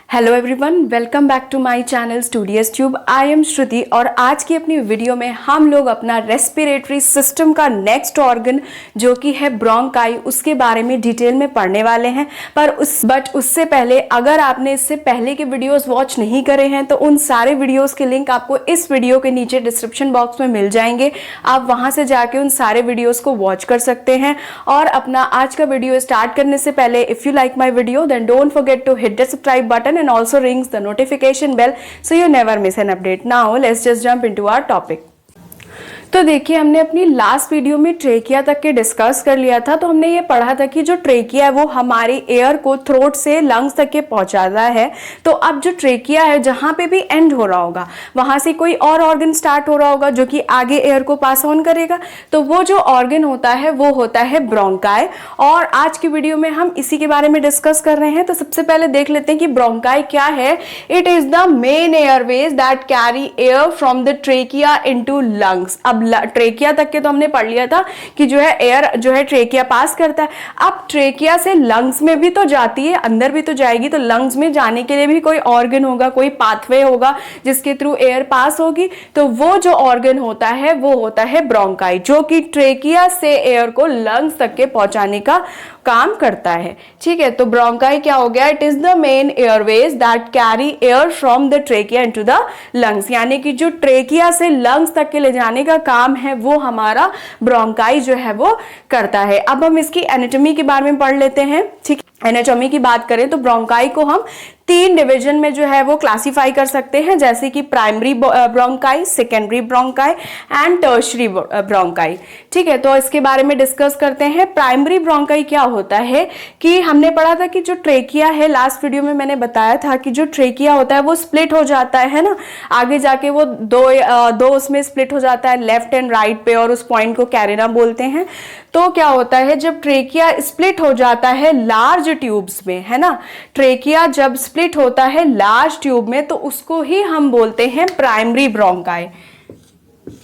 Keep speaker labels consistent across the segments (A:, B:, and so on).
A: Hello everyone, welcome back to my channel Studious Tube. I am Shruti और आज की अपनी वीडियो में हम लोग अपना रेस्पिरेटरी सिस्टम का नेक्स्ट ऑर्गन जो कि है ब्रोंकाई, उसके बारे में डिटेल में पढ़ने वाले हैं। बट उससे पहले अगर आपने इससे पहले के वीडियोस वॉच नहीं करे हैं तो उन सारे वीडियोस के लिंक आपको इस वीडियो के नीचे डिस्क्रिप्शन बॉक्स में मिल जाएंगे। आप वहां से जाके उन सारे वीडियोस को वॉच कर सकते हैं। और अपना आज का वीडियो स्टार्ट करने से पहले if you like my video then don't forget to hit the subscribe button and also rings the notification bell so you never miss an update. Now let's just jump into our topic. तो देखिए, हमने अपनी last video में trachea तक के discuss कर लिया था। तो हमने ये पढ़ा था कि जो ट्रेकिया है वो हमारी एयर को थ्रोट से लंग्स तक के पहुंचाता है। तो अब जो ट्रेकिया है जहां पे भी एंड हो रहा होगा वहां से कोई और ऑर्गन स्टार्ट हो रहा होगा जो कि आगे एयर को पास ऑन करेगा। तो वो जो ऑर्गन होता है वो होता है ब्रोंकाई। और आज की वीडियो में हम इसी के बारे में डिस्कस कर रहे हैं। तो सबसे पहले देख लेते हैं कि ब्रोंकाई क्या है। It is the main Airways that carry air from the trachea into lungs. अब ट्रेकिया तक के तो हमने पढ़ लिया था कि जो है एयर जो है ट्रेकिया पास करता है। अब ट्रेकिया से लंग्स में भी तो जाती है, अंदर भी तो जाएगी। तो लंग्स में जाने के लिए भी कोई ऑर्गन होगा, कोई पाथवे होगा जिसके थ्रू एयर पास होगी। तो वो जो ऑर्गन होता है वो होता है ब्रोंकाई, जो कि ट्रेकिया से एयर को लंग्स तक के पहुंचाने का काम करता है। ठीक है, तो ब्रोंकाई क्या हो गया? It is the main Airways that carry air from the trachea into the lungs. यानी कि जो ट्रेकिया से लंग्स तक के ले जाने का काम है वो हमारा ब्रोंकाई जो है वो करता है। अब हम इसकी एनाटॉमी के बारे में पढ़ लेते हैं। ठीक, एनाटॉमी की बात करें तो ब्रोंकाई को हम 3 डिवीजन में जो है वो क्लासिफाई कर सकते हैं, जैसे कि primary bronchi, secondary bronchi and tertiary bronchi. ठीक है, तो इसके बारे में डिस्कस करते हैं। प्राइमरी ब्रोंकाई क्या होता है कि हमने पढ़ा था कि जो ट्रेकिया है, लास्ट वीडियो में मैंने बताया था कि जो ट्रेकिया होता है वो स्प्लिट हो जाता है ना, आगे जाके वो दो उसमें स्प्लिट हो जाता है, लेफ्ट एंड राइट पे, और उस पॉइंट को कैरिना बोलते हैं। तो क्या होता है जब ट्रेकिया स्प्लिट हो जाता है लार्ज ट्यूब्स में, है ना, ट्रेकिया जब स्प्लिट होता है लार्ज ट्यूब में तो उसको ही हम बोलते हैं प्राइमरी ब्रोंकाई।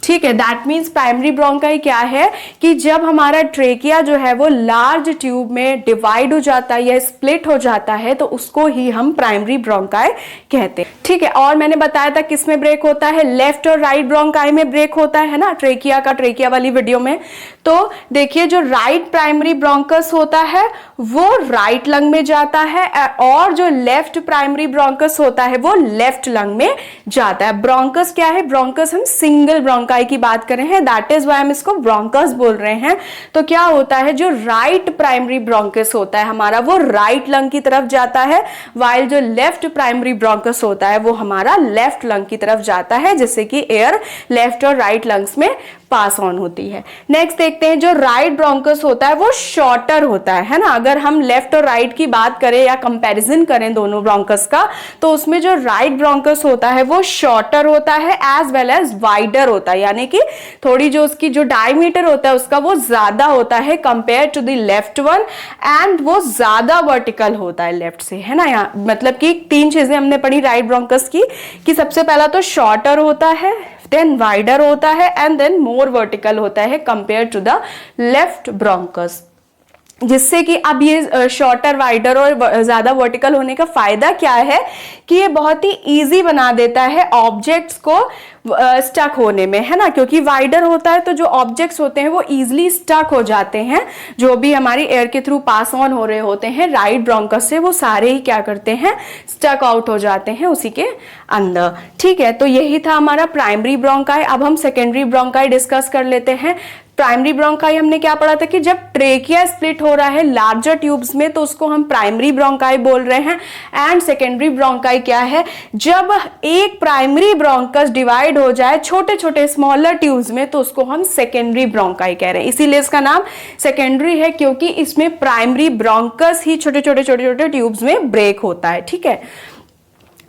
A: ठीक है, दैट मीन्स प्राइमरी ब्रोंकाई क्या है कि जब हमारा ट्रेकिया जो है वो लार्ज ट्यूब में डिवाइड हो जाता है या स्प्लिट हो जाता है तो उसको ही हम प्राइमरी ब्रोंकाई कहते हैं। ठीक है, और मैंने बताया था किस में ब्रेक होता है, लेफ्ट और राइट ब्रोंकाई में ब्रेक होता है ना, ट्रेकिया वाली वीडियो में। तो देखिए, जो राइट प्राइमरी ब्रोंकस होता है वो राइट लंग में जाता है और जो लेफ्ट प्राइमरी ब्रोंकस होता है वो लेफ्ट लंग में जाता है। ब्रोंकस क्या है? ब्रोंकस हम सिंगल ब्रोंकाई की बात कर रहे हैं, दैट इज व्हाई हम इसको ब्रोंकस बोल रहे हैं। तो क्या होता है, जो राइट प्राइमरी ब्रोंकस होता है हमारा वो राइट लंग की तरफ जाता है, वाइल जो लेफ्ट प्राइमरी ब्रोंकस होता है वो हमारा लेफ्ट लंग की तरफ जाता है, जिससे कि एयर लेफ्ट और राइट लंग्स में पास ऑन होती है। नेक्स्ट देखते हैं, जो राइट ब्रोंकस होता है वो शॉर्टर होता है ना। अगर हम लेफ्ट और राइट की बात करें या कंपैरिजन करें दोनों ब्रोंकस का, तो उसमें जो राइट ब्रोंकस होता है वो शॉर्टर होता है एज वेल एज वाइडर होता है, यानी कि थोड़ी जो उसकी जो डायमीटर होता है उसका वो ज्यादा होता है compare to the left one, and वो ज्यादा वर्टिकल होता है लेफ्ट से, है ना। यहाँ मतलब कि 3 चीजें हमने पढ़ी राइट ब्रोंकस की कि सबसे पहला तो शॉर्टर होता है, देन वाइडर होता है एंड देन मोर वर्टिकल होता है compare to the left bronchus. जिससे कि अब ये शॉर्टर, वाइडर और ज्यादा वर्टिकल होने का फायदा क्या है कि ये बहुत ही इजी बना देता है ऑब्जेक्ट्स को स्टक होने में, है ना। क्योंकि वाइडर होता है तो जो ऑब्जेक्ट्स होते हैं वो इजीली स्टक हो जाते हैं, जो भी हमारी एयर के थ्रू पास ऑन हो रहे होते हैं राइट ब्रोंकस से, वो सारे ही क्या करते हैं, स्टक आउट हो जाते हैं उसी के अंदर। ठीक है, तो यही था हमारा प्राइमरी ब्रोंकाई। अब हम सेकेंडरी ब्रोंकाई डिस्कस कर लेते हैं। प्राइमरी ब्रोंकाई हमने क्या पढ़ा था कि जब ट्रेकिया स्प्लिट हो रहा है लार्जर ट्यूब्स में तो उसको हम प्राइमरी ब्रोंकाई बोल रहे हैं। एंड सेकेंडरी ब्रोंकाई क्या है, जब एक प्राइमरी ब्रोंकस डिवाइड हो जाए छोटे छोटे स्मॉलर ट्यूब्स में तो उसको हम सेकेंडरी ब्रोंकाई कह रहे हैं। इसीलिए इसका नाम सेकेंडरी है, क्योंकि इसमें प्राइमरी ब्रोंकस ही छोटे छोटे ट्यूब्स में ब्रेक होता है। ठीक है,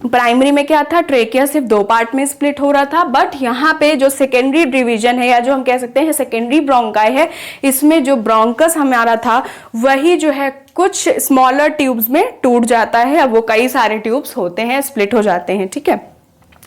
A: प्राइमरी में क्या था, ट्रेकिया सिर्फ 2 पार्ट में स्प्लिट हो रहा था, बट यहाँ पे जो सेकेंडरी डिवीजन है या जो हम कह सकते हैं सेकेंडरी ब्रोंकाई है, इसमें जो ब्रोंकस हमारा था वही जो है कुछ स्मॉलर ट्यूब्स में टूट जाता है। अब वो कई सारे ट्यूब्स होते हैं, स्प्लिट हो जाते हैं। ठीक है,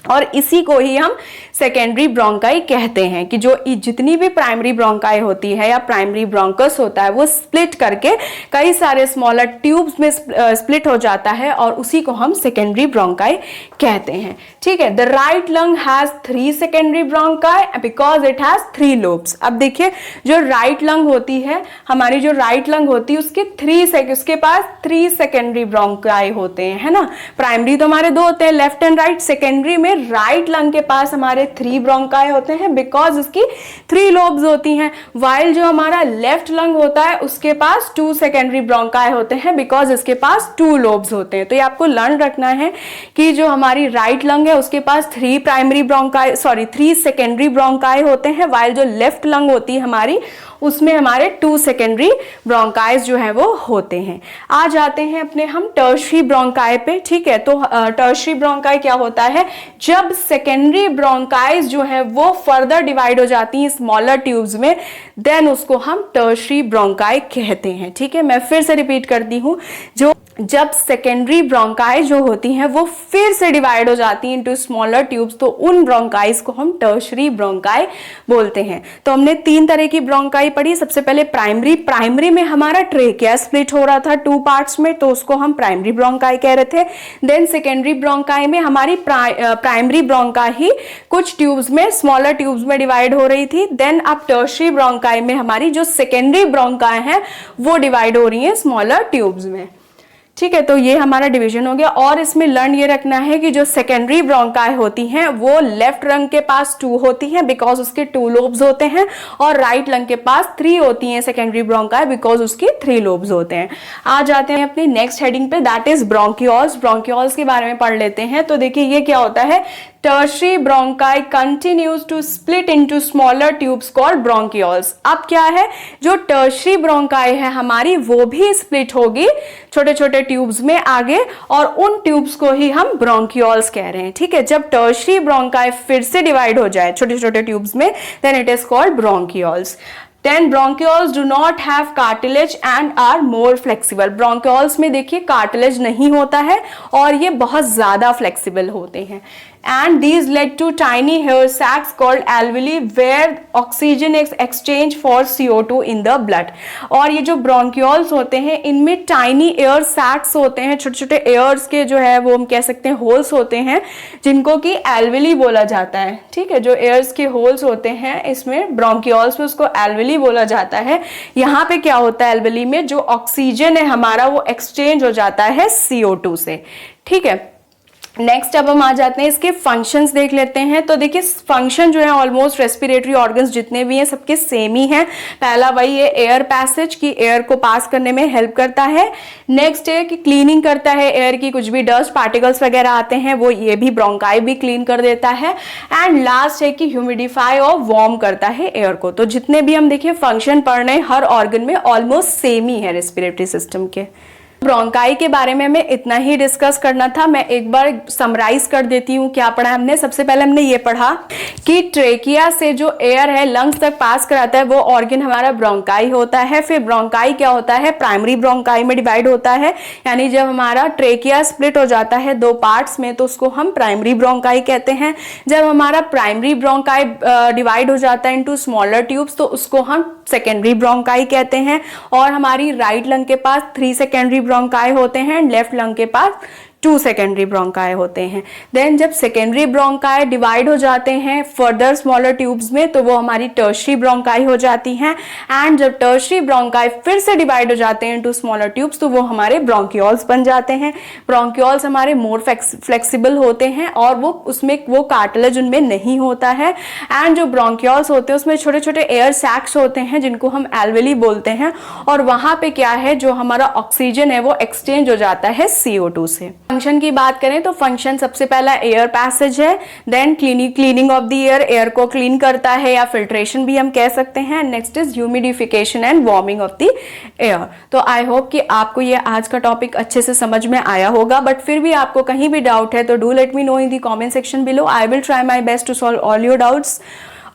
A: और इसी को ही हम सेकेंडरी ब्रोंकाई कहते हैं कि जो जितनी भी प्राइमरी ब्रोंकाई होती है या प्राइमरी ब्रोंकस होता है वो स्प्लिट करके कई सारे स्मॉलर ट्यूब्स में स्प्लिट हो जाता है और उसी को हम सेकेंडरी ब्रोंकाई कहते हैं। ठीक है, the right lung has 3 secondary bronchi because it has 3 lobes. अब देखिए जो राइट लंग होती है, हमारी जो राइट लंग होती है उसके पास 3 सेकेंडरी ब्रोंकाई होते हैं, है ना। प्राइमरी तो हमारे 2 होते हैं, लेफ्ट एंड राइट। सेकेंडरी में राइट लंग के पास हमारे 3 ब्रोंकाई होते हैं बिकॉज उसकी 3 लोब्स होती हैं। वाइल जो हमारा लेफ्ट लंग होता है उसके पास 2 सेकेंडरी ब्रोंकाई होते हैं बिकॉज इसके पास 2 लोब्स होते हैं। तो ये आपको लर्न रखना है कि जो हमारी राइट लंग है उसके पास 3 सेकेंडरी ब्रोंकाई होते हैं, वाइल जो लेफ्ट लंग होती है हमारी उसमें हमारे 2 सेकेंडरी ब्रोंकाइज जो है वो होते हैं। आ जाते हैं अपने हम टर्शरी ब्रोंकाई पे। ठीक है, तो टर्शरी ब्रोंकाई क्या होता है, जब सेकेंडरी ब्रोंकाइज जो है वो फर्दर डिवाइड हो जाती हैं स्मॉलर ट्यूब्स में, देन उसको हम टर्शरी ब्रोंकाई कहते हैं। ठीक है, मैं फिर से रिपीट करती हूँ, जब सेकेंडरी ब्रोंकाई जो होती हैं वो फिर से डिवाइड हो जाती हैं इनटू स्मॉलर ट्यूब्स, तो उन ब्रोंकाइज को हम टर्शरी ब्रोंकाई बोलते हैं। तो हमने 3 तरह की ब्रोंकाई पढ़ी। सबसे पहले प्राइमरी में हमारा ट्रेकिया स्प्लिट हो रहा था 2 पार्ट्स में, तो उसको हम प्राइमरी ब्रोंकाई कह रहे थे। देन सेकेंडरी ब्रोंकाई में हमारी प्राइमरी ब्रोंकाई ही कुछ ट्यूब्स में, स्मॉलर ट्यूब्स में डिवाइड हो रही थी। देन अब टर्शरी ब्रोंकाई में हमारी जो सेकेंडरी ब्रोंकाई है वो डिवाइड हो रही है स्मॉलर ट्यूब्स में। ठीक है, तो ये हमारा डिवीजन हो गया। और इसमें लर्न ये रखना है कि जो सेकेंडरी ब्रोंकाई होती हैं वो लेफ्ट लंग के पास 2 होती हैं बिकॉज उसके 2 लोब्स होते हैं, और राइट लंग के पास 3 होती हैं सेकेंडरी ब्रोंकाई बिकॉज उसके 3 लोब्स होते हैं। आ जाते हैं अपनी नेक्स्ट हेडिंग पे, दैट इज ब्रोंकियोल्स। ब्रोंकियोल्स के बारे में पढ़ लेते हैं। तो देखिए ये क्या होता है, tertiary bronchi continues to split into smaller tubes called bronchioles. अब क्या है, जो टर्शरी ब्रोंकाई है हमारी वो भी स्प्लिट होगी छोटे छोटे ट्यूब्स में आगे, और उन ट्यूब्स को ही हम ब्रोंकियोल्स कह रहे हैं। ठीक है, जब टर्शरी ब्रोंकाई फिर से डिवाइड हो जाए छोटे छोटे ट्यूब्स में, then it is called bronchioles. Then bronchioles do not have cartilage and are more flexible. Bronchioles में देखिए कार्टिलेज नहीं होता है और ये बहुत ज्यादा फ्लेक्सिबल होते हैं। And these led to tiny hair sacs called alveoli where oxygen is exchanged for CO2 in the blood. और ये जो bronchioles होते हैं इनमें tiny air sacs होते हैं, छोटे छोटे एयर्स के जो है वो हम कह सकते हैं होल्स होते हैं, जिनको कि alveoli बोला जाता है। ठीक है, जो एयर्स के होल्स होते हैं इसमें bronchioles में उसको alveoli बोला जाता है। यहाँ पे क्या होता है, alveoli में जो ऑक्सीजन है हमारा वो एक्सचेंज हो जाता है CO2 से। ठीक है, नेक्स्ट अब हम आ जाते हैं इसके फंक्शंस देख लेते हैं। तो देखिए फंक्शन जो है ऑलमोस्ट रेस्पिरेटरी ऑर्गन्स जितने भी हैं सबके सेम ही हैं। पहला वही है एयर पैसेज की एयर को पास करने में हेल्प करता है। नेक्स्ट है कि क्लीनिंग करता है एयर की, कुछ भी डस्ट पार्टिकल्स वगैरह आते हैं वो ये भी ब्रोंकाई भी क्लीन कर देता है। एंड लास्ट है कि ह्यूमिडिफाई और वार्म करता है एयर को। तो जितने भी हम देखिए फंक्शन पढ़ रहे हैं हर ऑर्गन में ऑलमोस्ट सेम ही है रेस्पिरेटरी सिस्टम के। ब्रोंकाई के बारे में हमें इतना ही डिस्कस करना था। मैं एक बार समराइज कर देती हूँ क्या पढ़ा हमने। सबसे पहले हमने ये पढ़ा कि ट्रेकिया से जो एयर है लंग्स तक पास कराता है वो ऑर्गन हमारा ब्रोंकाई होता है। फिर ब्रोंकाई क्या होता है, प्राइमरी ब्रोंकाई में डिवाइड होता है, यानी जब हमारा ट्रेकिया स्प्लिट हो जाता है 2 पार्ट्स में तो उसको हम प्राइमरी ब्रोंकाई कहते हैं। जब हमारा प्राइमरी ब्रोंकाई डिवाइड हो जाता है इनटू स्मॉलर ट्यूब्स तो उसको हम सेकेंडरी ब्रोंकाई कहते हैं। और हमारी राइट लंग के पास 3 सेकेंडरी ब्रोंकाई होते हैं, लेफ्ट लंग के पास 2 सेकेंडरी ब्रोंकाई होते हैं। देन जब सेकेंडरी ब्रोंकाई डिवाइड हो जाते हैं फर्दर स्मॉलर ट्यूब्स में तो वो हमारी टर्शरी ब्रोंकाई हो जाती हैं। एंड जब टर्शरी ब्रोंकाई फिर से डिवाइड हो जाते हैं इनटू स्मॉलर ट्यूब्स तो वो हमारे ब्रोंकियोल्स बन जाते हैं। ब्रोंकियोल्स हमारे मोर फ्लेक्सिबल होते हैं और वो उसमें वो कार्टिलेज उनमें नहीं होता है। एंड जो ब्रोंकियोल्स होते हैं उसमें छोटे छोटे एयर सैक्स होते हैं जिनको हम एल्वेली बोलते हैं, और वहां पे क्या है जो हमारा ऑक्सीजन है वो एक्सचेंज हो जाता है CO2 से। फंक्शन की बात करें तो फंक्शन सबसे पहला एयर पैसेज है। Then cleaning of the air को क्लीन करता है या फिल्ट्रेशन भी हम कह सकते हैं। Next is humidification and warming of the air. तो आई होप कि आपको ये आज का टॉपिक अच्छे से समझ में आया होगा, बट फिर भी आपको कहीं भी डाउट है तो do let me know in the comment section below. I will try my best to solve all your doubts.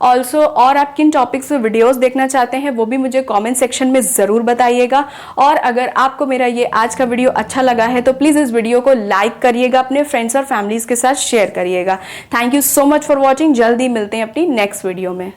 A: Also और आप किन टॉपिक्स पे वीडियोस देखना चाहते हैं वो भी मुझे कमेंट सेक्शन में ज़रूर बताइएगा। और अगर आपको मेरा ये आज का वीडियो अच्छा लगा है तो प्लीज़ इस वीडियो को लाइक करिएगा, अपने फ्रेंड्स और फैमिलीज़ के साथ शेयर करिएगा। Thank you so much for watching. जल्दी मिलते हैं अपनी नेक्स्ट वीडियो में।